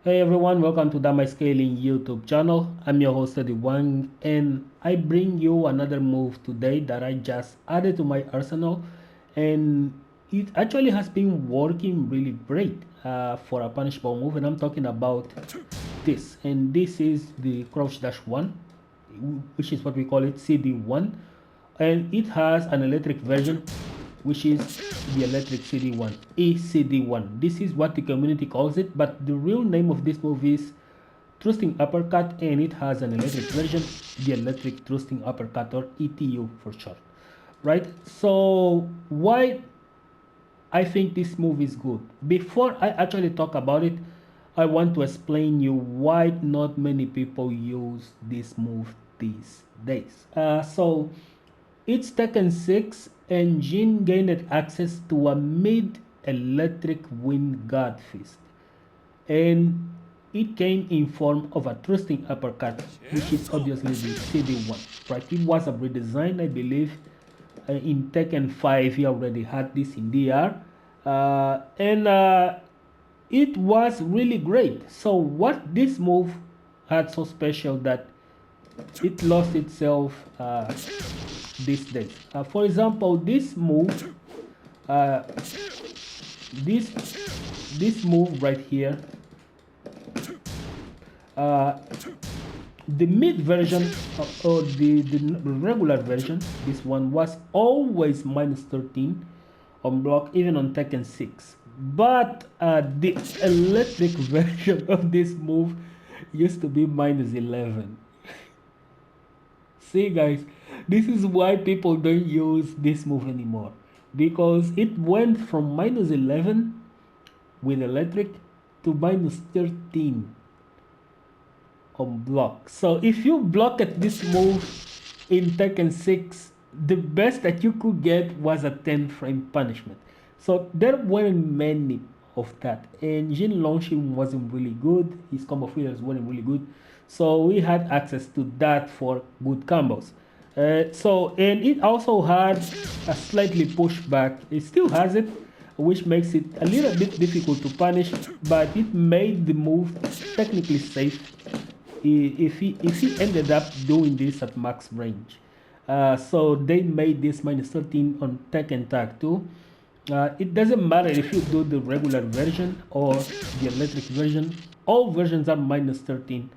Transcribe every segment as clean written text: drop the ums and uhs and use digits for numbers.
Hey everyone, welcome to My Scaling YouTube channel. I'm your host CD1 and I bring you another move today that I just added to my arsenal, and it actually has been working really great for a punishable move, and I'm talking about this. And this is the crouch dash 1, which is what we call it CD1, and it has an electric version which is the electric CD1, ECD1. This is what the community calls it, but the real name of this move is thrusting uppercut, and it has an electric version, the electric thrusting uppercut, or ETU for short, right? So why I think this move is good. Before I actually talk about it, I want to explain you why not many people use this move these days. So it's Tekken 6, and Jin gained access to a mid-electric wind guard fist, and it came in form of a thrusting uppercut, which is obviously the CD1, right? It was a redesign, I believe. In Tekken 5, he already had this in DR, and it was really great. So what this move had so special that it lost itself these days. For example, this move, this move right here, the mid version or the regular version, this one was always minus 13 on block, even on Tekken 6. But the electric version of this move used to be minus 11. See guys, this is why people don't use this move anymore, because it went from minus 11 with electric to minus 13 on block. So if you block at this move in Tekken 6, the best that you could get was a 10 frame punishment. So there weren't many of that, and Jin launching wasn't really good, his combo fillers weren't really good, so we had access to that for good combos. And it also had a slightly pushback. It still has it, which makes it a little bit difficult to punish, but it made the move technically safe if he ended up doing this at max range. So they made this minus 13 on Tekken Tag 2. It doesn't matter if you do the regular version or the electric version, all versions are minus 13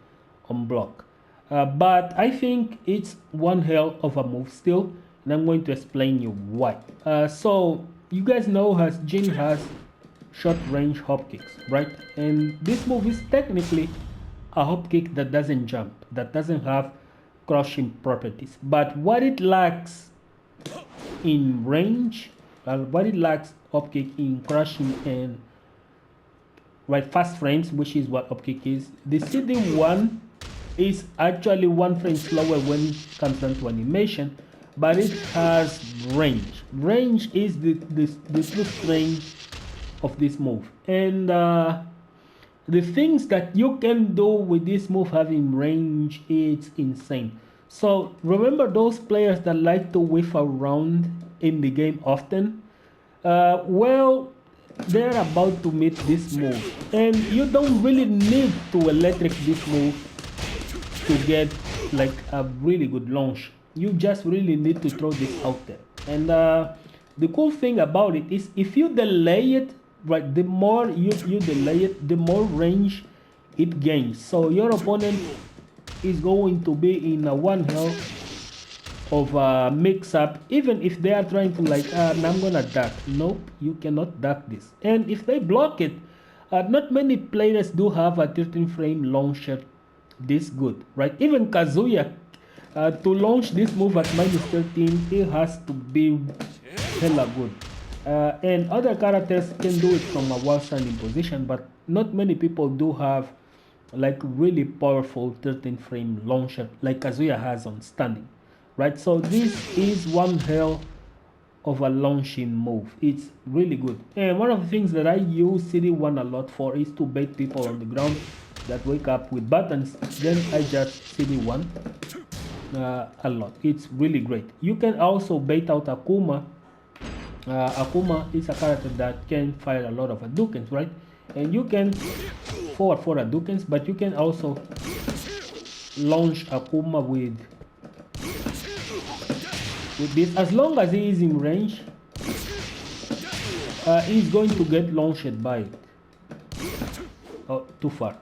on block. But I think it's one hell of a move still, and I'm going to explain you why. So you guys know Jin has short range hop kicks, right? And this move is technically a hop kick that doesn't jump, that doesn't have crushing properties. But what it lacks in range, what it lacks hop kick in crushing and fast frames, which is what hop kick is, the CD1 is actually 1 frame slower when it comes down to animation, but it has range. Range is the true strength of this move, and the things that you can do with this move having range, it's insane. So remember those players that like to whiff around in the game often? Well, they're about to meet this move, and you don't really need to electric this move to get like a really good launch. You just really need to throw this out there. And the cool thing about it is, if you delay it, right, the more you delay it, the more range it gains. So your opponent is going to be in a one hell of a mix-up, even if they are trying to I'm gonna duck. Nope, you cannot duck this. And if they block it, not many players do have a 13 frame launcher this good, right? Even Kazuya, to launch this move at minus 13, it has to be hella good. And other characters can do it from a wall standing position, but not many people do have like really powerful 13 frame launcher like Kazuya has on standing, right? So this is one hell of a launching move. It's really good. And one of the things that I use CD1 a lot for is to bait people on the ground that wake up with buttons. Then I just CD1 a lot. It's really great. You can also bait out Akuma. Akuma is a character that can fire a lot of Hadoukens, right? And you can forward for Hadoukens, but you can also launch Akuma with this. As long as he is in range, he's going to get launched by it. Oh, too far.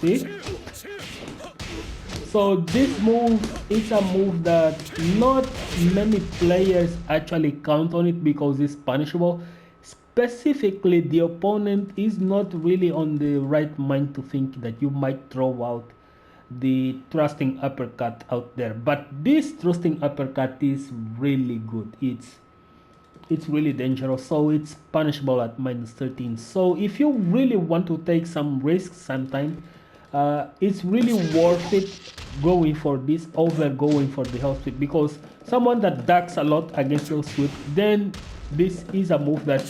See? So this move is a move that not many players actually count on it because it's punishable. Specifically, the opponent is not really on the right mind to think that you might throw out the thrusting uppercut out there. But this thrusting uppercut is really good. It's really dangerous, so it's punishable at -13. So if you really want to take some risks sometime, it's really worth it going for this over going for the hell sweep, because someone that ducks a lot against your sweep, then this is a move that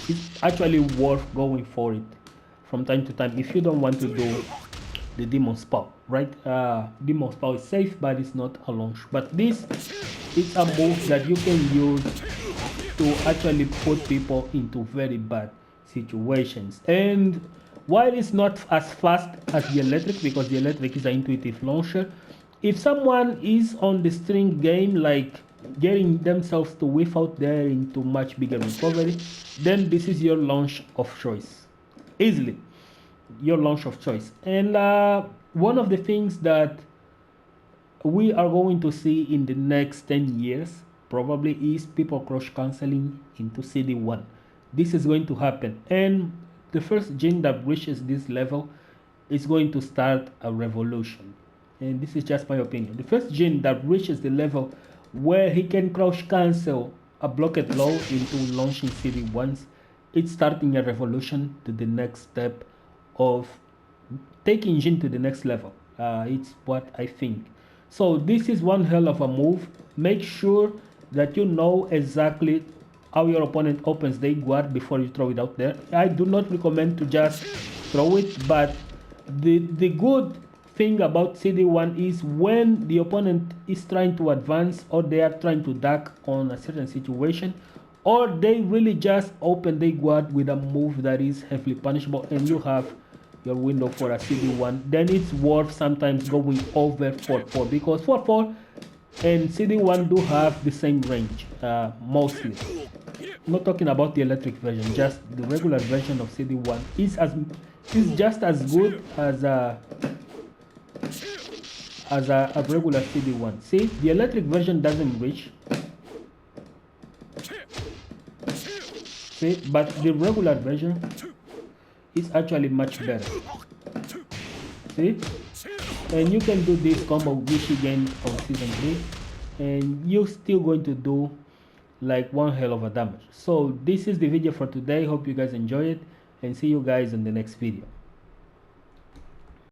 is actually worth going for it from time to time if you don't want to do the demon spell, right? Demon spell is safe, but it's not a launch. But this is a move that you can use to actually put people into very bad situations. And while it's not as fast as the electric, because the electric is an intuitive launcher, if someone is on the string game, like getting themselves to whiff out there into much bigger recovery, then this is your launch of choice. Easily your launch of choice. And one of the things that we are going to see in the next 10 years probably is people cross canceling into CD1. This is going to happen, and the first gen that reaches this level is going to start a revolution. And this is just my opinion. The first gen that reaches the level where he can crouch cancel a blocked low into launching CD1s, it's starting a revolution to the next step of taking Jin to the next level. It's what I think. So this is one hell of a move. Make sure that you know exactly how your opponent opens their guard before you throw it out there. I do not recommend to just throw it, but the good thing about CD1 is when the opponent is trying to advance, or they are trying to duck on a certain situation, or they really just open their guard with a move that is heavily punishable, and you have your window for a CD1, then it's worth sometimes going over 4-4, because 4-4 and CD1 do have the same range, mostly. I'm not talking about the electric version, just the regular version of CD1 is just as good as a regular CD1. See, the electric version doesn't reach. See, but the regular version is actually much better. See? And you can do this combo Wish again on season 3, and you're still going to do like one hell of a damage. So this is the video for today. Hope you guys enjoy it, and see you guys in the next video.